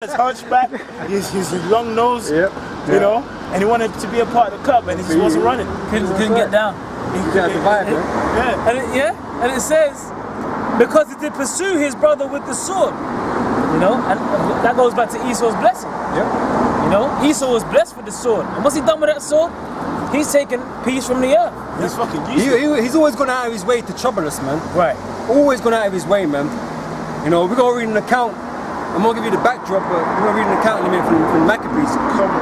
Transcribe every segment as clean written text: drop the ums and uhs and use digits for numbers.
His hunchback, his long nose, you know, and he wanted to be a part of the club, and he just wasn't running. Couldn't get down. He couldn't survive, and it says because he did pursue his brother with the sword, you know, and that goes back to Esau's blessing. You know, Esau was blessed with the sword, and what's he done with that sword? He's taken peace from the earth. He's fucking he's always gone out of his way to trouble us, man. Right. Always gone out of his way, man. You know, we're gonna read an account. I'm gonna give you the backdrop, but we're gonna read an account in a minute from Maccabees.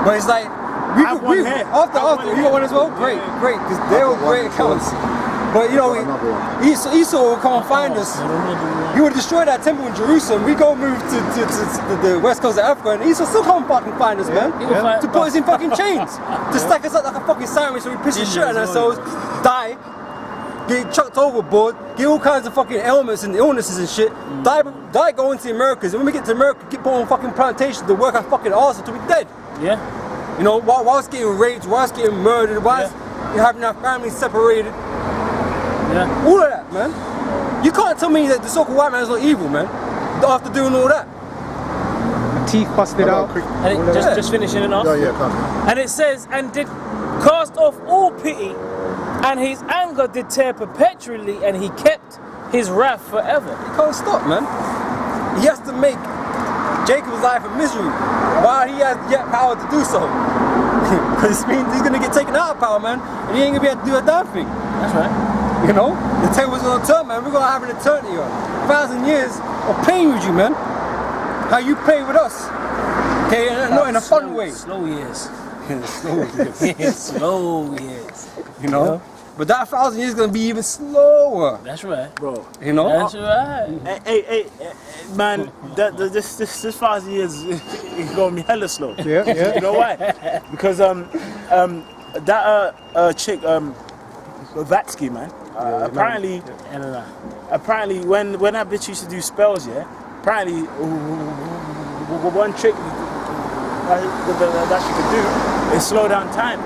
But it's like after you got one as well. Great, because they're all great accounts. But you know, Esau will come and find us. He would destroy that temple in Jerusalem. We go move to the west coast of Africa, and Esau still come fucking find us, man. To put us in fucking chains, to stack us up like a fucking sandwich, so we piss the shit on ourselves, die, get chucked overboard, get all kinds of fucking ailments and illnesses and shit, die going to the Americas, and when we get to America, get put on fucking plantations to work our fucking arse until we're dead. Yeah. You know, whilst getting raped, whilst getting murdered, whilst having our families separated. Yeah. All of that, man. You can't tell me that the so-called white man's not evil, man, after doing all that. Teeth busted out. And just finishing it off. Come. And it says, and did cast off all pity, and his anger did tear perpetually, and he kept his wrath forever. He can't stop, man. He has to make Jacob's life a misery while he has yet power to do so. Because it means he's going to get taken out of power, man, and he ain't going to be able to do a damn thing. That's right. You know? The table's going to turn, man. We're going to have an eternity on. 1,000 years of playing with you, man. How you play with us. Okay, not in a fun way. Slow years. Slow years. Slow years. You know? But that 1,000 years is going to be even slower. That's right, bro. You know? That's right. Hey, man, this 1,000 years is going to be hella slow. Yeah. You know why? Because that chick, Vatsky, man. Apparently when that bitch used to do spells, apparently one trick that she could do is slow down time,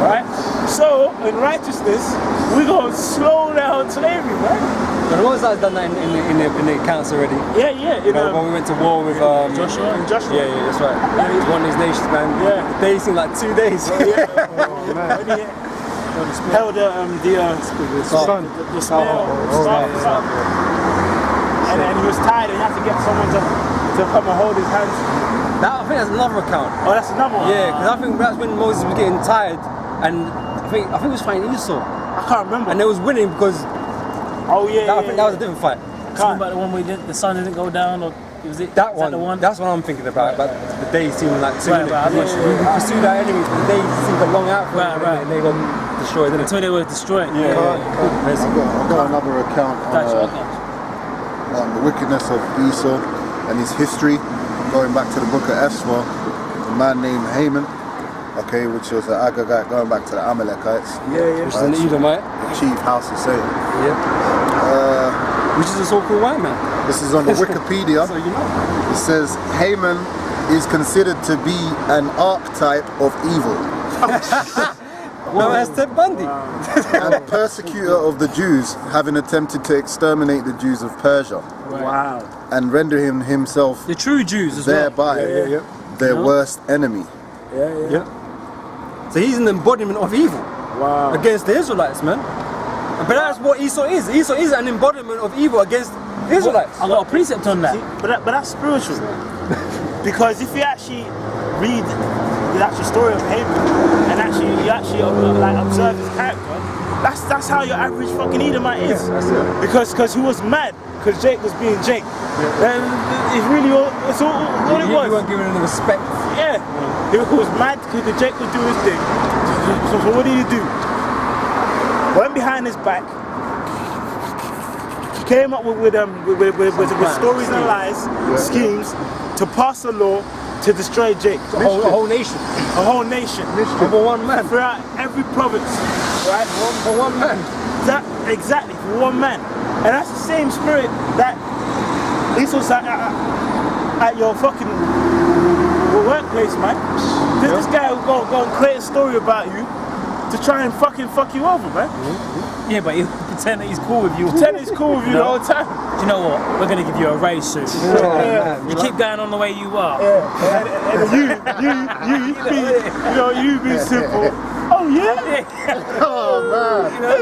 right? So in righteousness, we gonna slow down slavery, right? But the ones that have done that in the accounts already. Yeah. You know, when we went to war with Joshua. Yeah, that's right. One of these nations, man. Yeah. The days seemed like 2 days. Oh, man. Held the spell, and he was tired, and he had to get someone to come and hold his hands. I think that's another account. Oh, that's another one. Yeah, because I think that's when Moses was getting tired, and I think he was fighting Esau. I can't remember. And they was winning because. Oh yeah. I think that was a different fight. Talking about the one where the sun didn't go down, or was it that one? The one? That's what I'm thinking about. But the days seem like 2 minutes. Right. We pursued our enemies, but the days seem long out for them, and they got destroyed. Until they were destroyed. I've got another account on the wickedness of Esau and his history, going back to the book of Esra. A man named Haman, which was an Agagite going back to the Amalekites. Which is an Edomite. The chief house of Satan. Which is a so-called white man. This is on the Wikipedia. So you know. It says Haman is considered to be an archetype of evil. Well, that's Ted Bundy. And persecutor of the Jews, having attempted to exterminate the Jews of Persia. Wow. And render himself The true Jews as thereby their worst enemy. So he's an embodiment of evil against the Israelites, man. But that's what Esau is. Esau is an embodiment of evil against the Israelites. I got a precept on that. But that's spiritual. Because if you actually read the actual story of Haman and you actually observe his character, that's how your average fucking Edomite is. That's it. Because he was mad because Jake was being Jake. And it's really all it was. You weren't giving him respect. Yeah. He was mad because Jake was doing his thing. So what did he do? Went behind his back. He came up with stories and lies, schemes to pass a law to destroy Jake. A whole nation. A whole nation. For one man. Throughout every province. Right? For one man. Exactly, for one man. And that's the same spirit that Esau's at your fucking workplace, man. This guy will go and create a story about you to try and fuck you over, man. Yeah, but he'll pretend that he's cool with you. Pretend he's cool with you the whole time. you know what? We're gonna give you a raise soon. You keep going on the way you are. And you be simple. Oh yeah. Oh man. You know?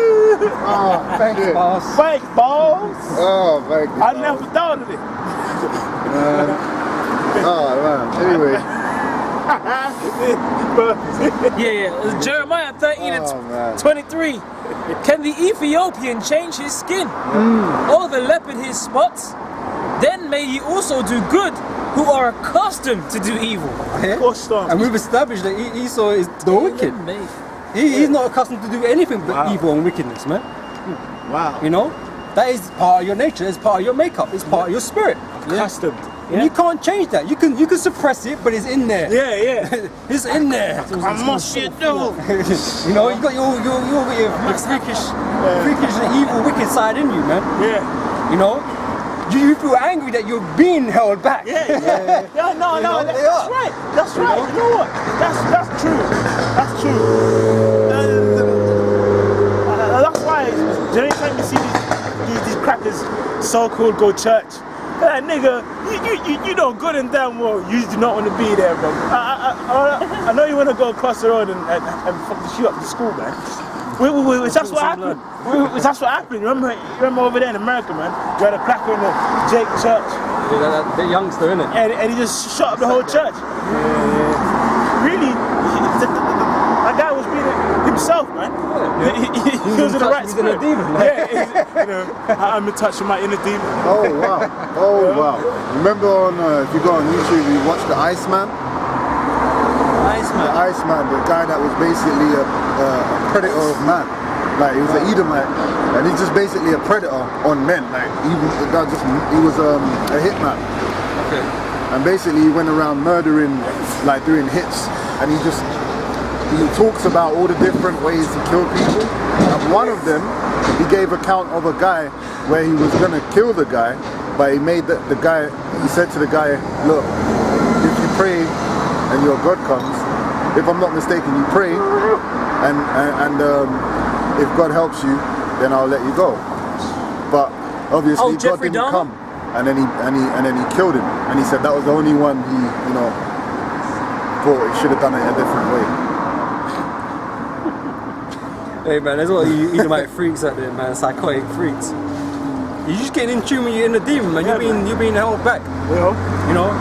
Oh, thanks, boss. Thanks, balls. Oh, thank you. I never thought of it. Oh man. Anyway. Yeah. Jeremiah 13 Oh, man. and 23. Can the Ethiopian change his skin, or the leopard his spots? Then may ye also do good, who are accustomed to do evil. Yeah. Custom. And we've established that Esau is the wicked. He's not accustomed to do anything but evil and wickedness, man. Wow. You know? That is part of your nature, it's part of your makeup, it's part of your spirit. Accustomed. And you can't change that. You can suppress it, but it's in there. Yeah. It's in there. I must shit do. You know, you got your freakish, evil, wicked side in you, man. Yeah. You know, you feel angry that you're being held back. No, You know, they that's are. right. That's right. You know what? That's true. That's true. That's why anytime you see these crackers so-called go church, nigga, you know good and damn well you do not want to be there, bro. I know you want to go across the road and fucking shoot up the school, man. That's what happened. That's what happened. Remember over there in America, man? You had a cracker in the Jake church. The youngster, innit? And he just shot up the whole church. Really, that guy was being himself, man. He was in the right spirit. Demon, I'm in touch with my inner demon. Oh wow. Remember if you go on YouTube, you watch the Iceman. The Iceman, the guy that was basically a predator of man. Like he was an Edomite, and he's just basically a predator on men. Like he was a hitman. Okay. And basically he went around murdering, like doing hits, and he talks about all the different ways he killed people. And one of them, he gave account of a guy where he was gonna kill the guy, but he made the guy. He said to the guy, "Look, if you pray and your God comes, if I'm not mistaken, you pray, and if God helps you, then I'll let you go." But obviously God Jeffrey didn't Dahmer? come, and then he killed him. And he said that was the only one he thought he should have done it a different way. Hey man, there's all you Edomite freaks out there, man, psychotic freaks. You're just getting in tune with your inner demon, man. You're being held back. You know?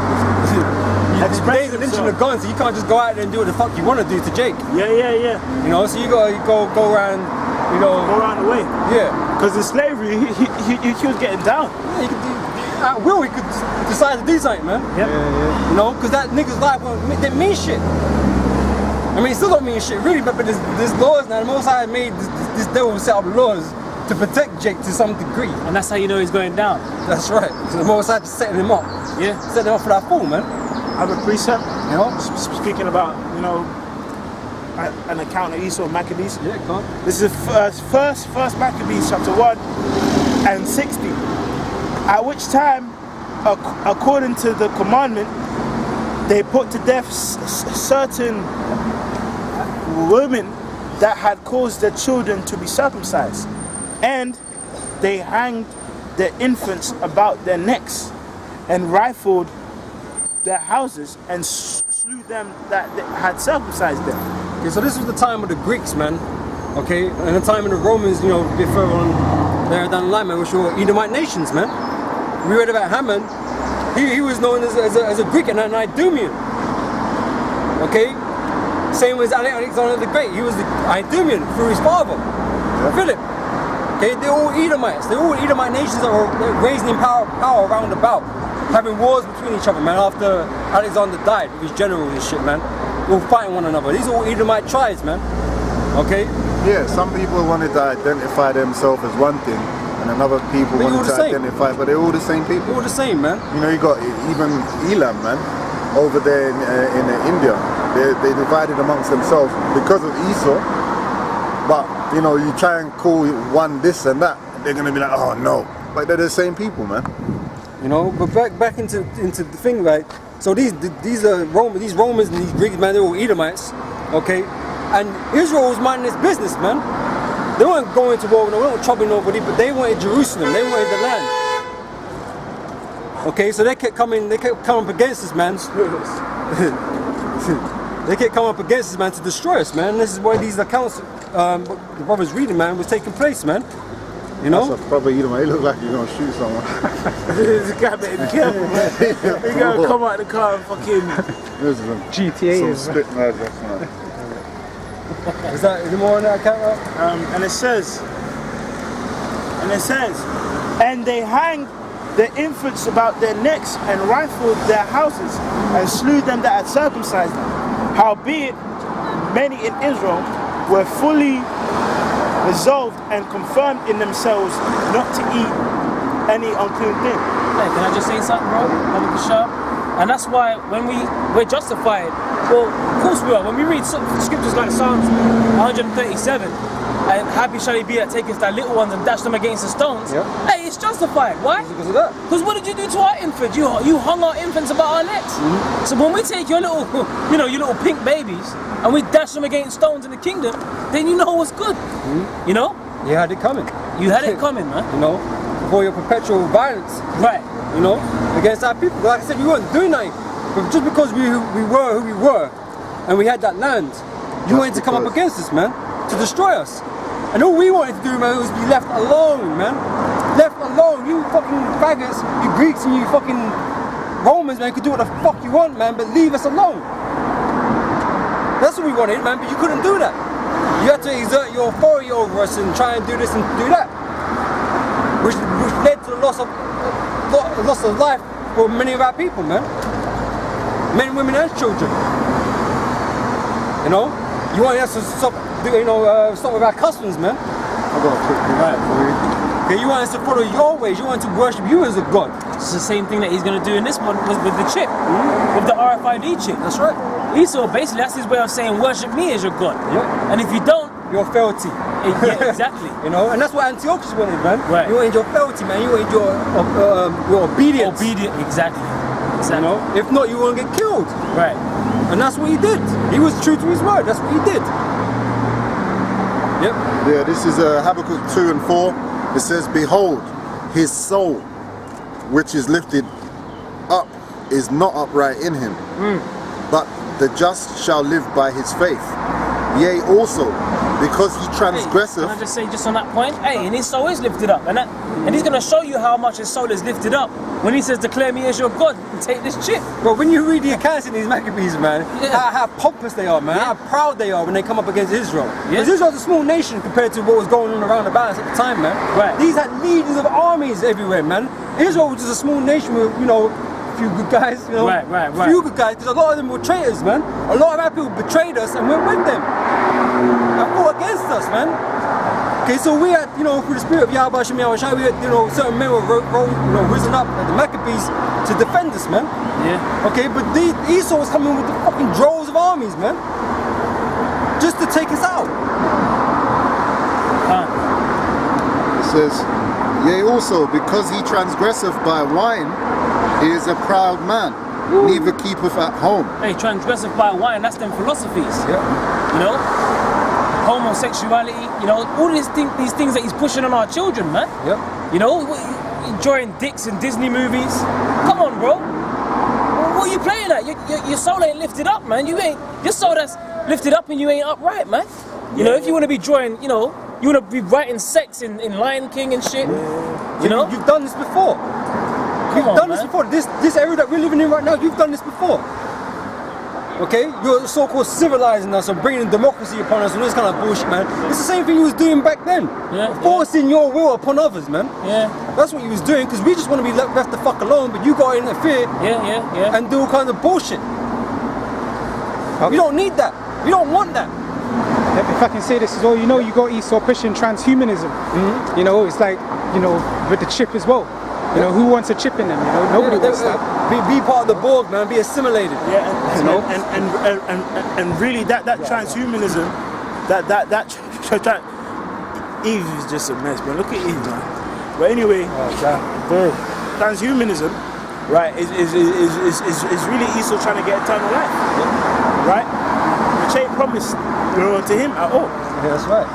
Days of lynching are gone, so you can't just go out there and do what the fuck you want to do to Jake. Yeah. You know, so you gotta go around, you know. Go around the way. Yeah. Because in slavery, he was getting down. Yeah, he could do, at will, he could decide to do something, man. Yeah. You know, because that nigga's life didn't mean shit. I mean, it still don't mean shit, really, but there's laws now. The Most High made this devil set up laws to protect Jake to some degree. And that's how you know he's going down. That's right. So the Most High just setting him up. Yeah. Setting him up for that fall, man. I have a precept, You know? speaking about, an account of Esau and Maccabees. Yeah, come on. This is first Maccabees chapter 1 and 60. At which time, according to the commandment, they put to death certain women that had caused their children to be circumcised, and they hanged their infants about their necks and rifled their houses and slew them that had circumcised them. Okay, so this was the time of the Greeks, man. Okay, and the time of the Romans, a bit further on there down the line, man, which were Edomite nations, man. We read about Haman. He was known as a Greek and an Idumean. Okay? Same as Alexander the Great. He was the Idumean through his father, Philip. Okay, they're all Edomites. They're all Edomite nations that were raising in power around about, having wars between each other, man, after Alexander died with his generals and shit, man. All fighting one another. These are all Edomite tribes, man. Okay? Yeah, some people wanted to identify themselves as one thing, and another people But wanted you're to the same. identify, but they're all the same people. They're all the same, man. You got even Elam, man, over there in India. They divided amongst themselves because of Esau. But you try and call one this and that, they're gonna be like, oh no. But they're the same people, man. But back into the thing, right? So these Romans and these Greeks, man, they're all Edomites, okay? And Israel was minding its business, man. They weren't going to war, they weren't troubling nobody, but they wanted Jerusalem, they wanted the land. Okay, so they kept coming up against us, man. They kept coming up against us, man, to destroy us, man. This is why these accounts, the brother's reading, man, was taking place, man. You know? That's a proper Edom. He look like he's gonna shoot someone. This guy better be careful, man. He gonna come out the car and fucking. This is GTA some is. spit magic, man. Is that any more on that account, right? And it says, and they hanged the infants about their necks and rifled their houses and slew them that had circumcised them. Howbeit, many in Israel were fully resolved and confirmed in themselves not to eat any unclean thing. Hey, can I just say something, bro? Sharp. And that's why when we're justified, well, of course we are. When we read scriptures like Psalms 137, and happy shall he be that taketh thy little ones and dash them against the stones. Yeah. Hey, it's justified. Why? Because of that. Because what did you do to our infants? You hung our infants about our necks. Mm-hmm. So when we take your little, your little pink babies and we dash them against stones in the kingdom, then you know what's good. Mm-hmm. You know? You had it coming. You had it coming, man. You know? For your perpetual violence. Right. You know? Against our people. Like I said, we weren't doing nothing. But just because we were who we were and we had that land, you wanted to come up against us, man. To destroy us. And all we wanted to do, man, was be left alone, man. Left alone. You fucking faggots, you Greeks and you fucking Romans, man, could do what the fuck you want, man, but leave us alone. That's what we wanted, man, but you couldn't do that. You had to exert your authority over us and try and do this and do that. Which led to the loss of life for many of our people, man. Men, women and children. You know? You wanted us to stop with our customs, man. I've got a quick right for you. Okay, you want us to follow your ways. You want to worship you as a god. It's the same thing that he's going to do in this one with the chip, with the RFID chip. That's right. Esau, basically, that's his way of saying, worship me as your God. Yeah. And if you don't, Your fealty. yeah, exactly. You know, and that's what Antiochus wanted, man. Right. You wanted your fealty, man. You wanted your obedience. Obedient, exactly. You know, if not, you won't get killed. Right. And that's what he did. He was true to his word. That's what he did. Yep. Yeah, this is Habakkuk 2 and 4. It says, behold, his soul, which is lifted up, is not upright in him. But the just shall live by his faith. Yea, also, because he transgresseth. Can I just say, just on that point? Hey, and his soul is lifted up. And he's going to show you how much his soul is lifted up when he says, declare me as your God and take this chip. But when you read the accounts in these Maccabees, man, Yeah. how pompous they are, man, how proud they are when they come up against Israel. Yeah. Because Israel's a small nation compared to what was going on around about us at the time, man. Right. These had leaders of armies everywhere, man. Israel was just a small nation with, a few good guys, Right. a few good guys, because a lot of them were traitors, man. A lot of our people betrayed us and went with them. And fought against us, man. Okay, so we had, through the spirit of Yahweh Shem Yahweh Shai, we had, certain men were risen up at the Maccabees to defend us, man. Yeah. Okay, but Esau was coming with the fucking droves of armies, man. Just to take us out. It says, yea, also, because he transgresseth by wine, he is a proud man, neither keepeth at home. Hey, transgressive by wine, that's them philosophies. Yeah. Homosexuality, all these things that he's pushing on our children, man. Yep. Enjoying dicks in Disney movies. Come on, bro. What are you playing at? Your soul ain't lifted up, man. Your soul that's lifted up and you ain't upright, man. If you want to be drawing, you want to be writing sex in Lion King and shit. You've done this before. You've done this before. This era that we're living in right now, you've done this before. Okay? You're so-called civilizing us and bringing democracy upon us and all this kind of bullshit, man. It's the same thing you was doing back then. Yeah, Forcing your will upon others, man. Yeah. That's what you was doing, because we just want to be left the fuck alone, but you got to interfere Yeah. and do all kinds of bullshit. We don't need that. We don't want that. If I can say this as well, you got Esau pushing transhumanism. It's like, with the chip as well. Who wants a chip in them? Nobody wants that. Be part of the Borg, man. Be assimilated. Yeah, and really that transhumanism, Eve is just a mess, man. Look at Eve, man. But anyway, transhumanism, right, is really Esau trying to get eternal life, right? Which ain't promised, to him at all. Yeah, that's right.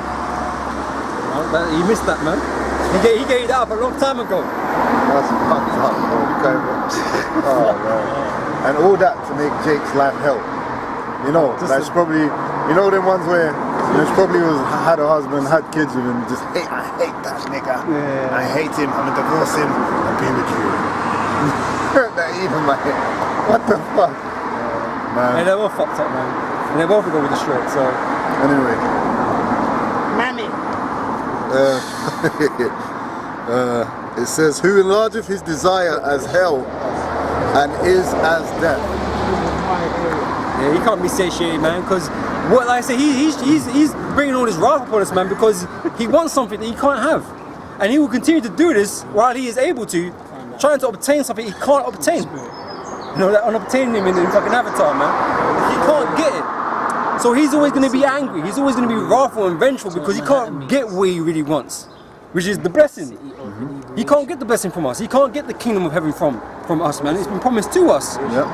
Well, he missed that, man. He gave that up a long time ago. That's fucked up, bro. Oh man. And all that to make Jake's life hell. You know, that's probably, you know them ones where she probably had a husband, had kids with him, just I hate that nigga. Yeah. I hate him, I'm gonna divorce him, I'll be with you. That even my head. What the fuck? Man. And they're both fucked up, man. And they're both going with the straight, so. Anyway. Mammy. It says, who enlargeth his desire as hell and is as death. Yeah, he can't be satiated, man, because what, like I say, he's bringing all this wrath upon us, man, because he wants something that he can't have. And he will continue to do this while he is able to, trying to obtain something he can't obtain. You know, that unobtaining him in the fucking Avatar, man. He can't get it. So he's always going to be angry, he's always going to be wrathful and vengeful because he can't get what he really wants, which is the blessing. He can't get the blessing from us. He can't get the kingdom of heaven from us, man. It's been promised to us. Yep.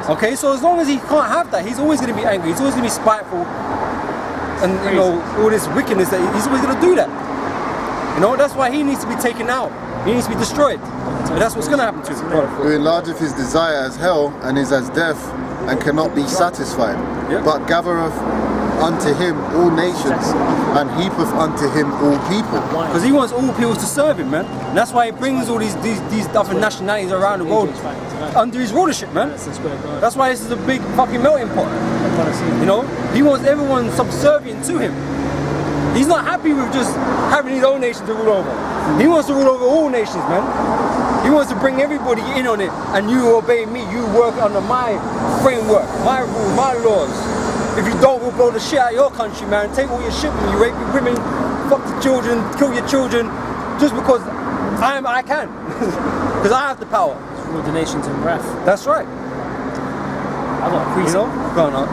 Okay, so as long as he can't have that, he's always going to be angry. He's always going to be spiteful, and you know all this wickedness that he's always going to do that. You know, that's why he needs to be taken out. He needs to be destroyed. And that's what's going to happen to him. Who enlargeth his desire as hell and is as death and cannot be satisfied, but gathereth unto him all nations and heapeth unto him all people. Because he wants all people to serve him, man. And that's why he brings all these different nationalities around the world under his rulership, man. That's why this is a big fucking melting pot. You know, he wants everyone subservient to him. He's not happy with just having his own nation to rule over. He wants to rule over all nations, man. He wants to bring everybody in on it, and you obey me. You work under my framework, my rules, my laws. If you don't, we'll blow the shit out of your country, man. Take all your shit from you, rape your women, fuck the children, kill your children, just because I can. Because I have the power. Rule the nations in wrath. That's right. I got a priest. You know? Go on,